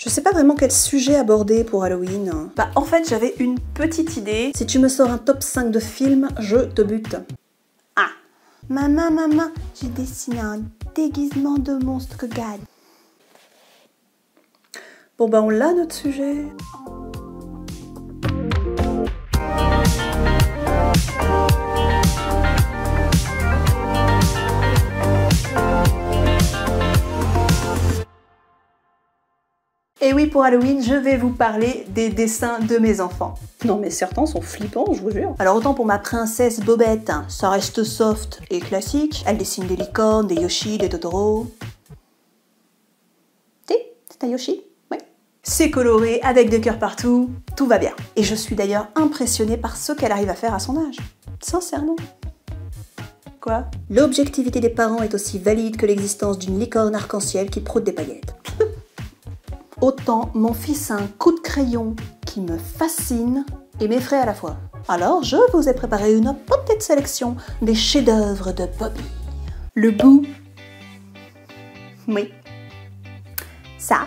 Je sais pas vraiment quel sujet aborder pour Halloween. Bah en fait j'avais une petite idée. Si tu me sors un top 5 de films, je te bute. Ah. Maman, j'ai dessiné un déguisement de monstre gad. Bon bah on l'a notre sujet. Et oui, pour Halloween, je vais vous parler des dessins de mes enfants. Non mais certains sont flippants, je vous jure. Alors autant pour ma princesse Bobette, ça reste soft et classique. Elle dessine des licornes, des Yoshi, des Totoro. C'est un Yoshi? Oui. C'est coloré, avec des cœurs partout, tout va bien. Et je suis d'ailleurs impressionnée par ce qu'elle arrive à faire à son âge. Sincèrement. Quoi? L'objectivité des parents est aussi valide que l'existence d'une licorne arc-en-ciel qui prône des paillettes. Autant mon fils a un coup de crayon qui me fascine et m'effraie à la fois. Alors je vous ai préparé une petite sélection des chefs-d'œuvre de Bobby. Le bout. Oui. Ça,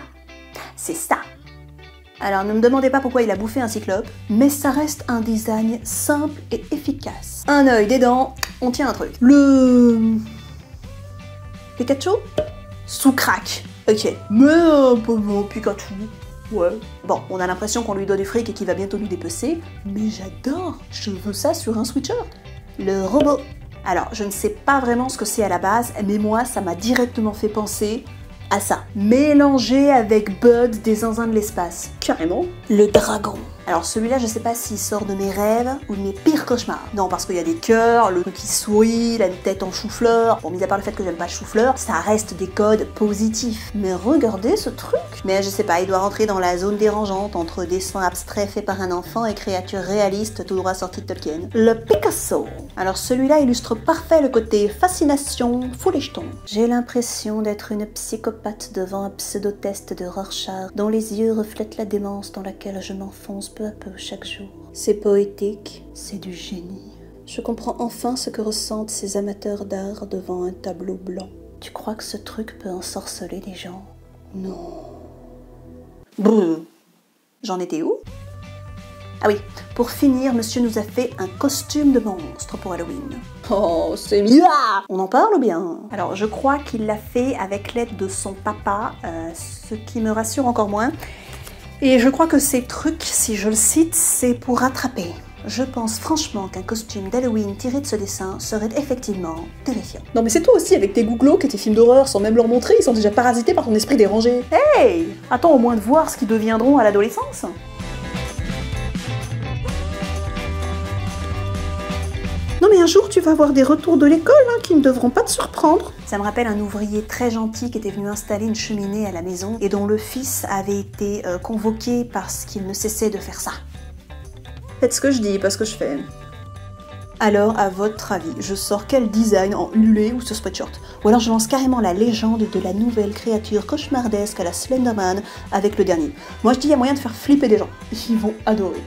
c'est ça. Alors ne me demandez pas pourquoi il a bouffé un cyclope, mais ça reste un design simple et efficace. Un œil, des dents, on tient un truc. Le Pikachu sous crack. Ok, mais un peu mon Pikachu. Ouais. Bon, on a l'impression qu'on lui doit du fric et qu'il va bientôt lui dépecer, mais j'adore. Je veux ça sur un sweatshirt. Le robot. Alors, je ne sais pas vraiment ce que c'est à la base, mais moi, ça m'a directement fait penser à ça. Mélangé avec Bud des zinzins de l'espace. Carrément. Le dragon. Alors celui-là, je sais pas s'il sort de mes rêves ou de mes pires cauchemars. Non, parce qu'il y a des cœurs, le truc qui sourit, la tête en chou-fleur. Bon, mis à part le fait que j'aime pas le chou-fleur, ça reste des codes positifs. Mais regardez ce truc. Mais je sais pas, il doit rentrer dans la zone dérangeante entre dessins abstraits faits par un enfant et créatures réalistes tout droit sorties de Tolkien. Le Picasso. Alors celui-là illustre parfait le côté fascination, fou les jetons. J'ai l'impression d'être une psychopathe devant un pseudo-test de Rorschach dont les yeux reflètent la démence dans laquelle je m'enfonce peu à peu chaque jour. C'est poétique, c'est du génie. Je comprends enfin ce que ressentent ces amateurs d'art devant un tableau blanc. Tu crois que ce truc peut ensorceler des gens? Non. Brrr. J'en étais où? Ah oui, pour finir, monsieur nous a fait un costume de monstre pour Halloween. Oh, c'est mieux! On en parle ou bien? Alors, je crois qu'il l'a fait avec l'aide de son papa, ce qui me rassure encore moins. Et je crois que ces trucs, si je le cite, c'est pour rattraper. Je pense franchement qu'un costume d'Halloween tiré de ce dessin serait effectivement terrifiant. Non mais c'est toi aussi avec tes goûts glauques et tes films d'horreur sans même leur montrer, ils sont déjà parasités par ton esprit dérangé. Hey! Attends au moins de voir ce qu'ils deviendront à l'adolescence. Non mais un jour tu vas avoir des retours de l'école qui ne devront pas te surprendre. Ça me rappelle un ouvrier très gentil qui était venu installer une cheminée à la maison et dont le fils avait été convoqué parce qu'il ne cessait de faire ça. Faites ce que je dis, pas ce que je fais. Alors, à votre avis, je sors quel design en ululé ou sur sweatshirt? Ou alors je lance carrément la légende de la nouvelle créature cauchemardesque à la Slenderman avec le dernier. Moi je dis, il y a moyen de faire flipper des gens. Ils vont adorer.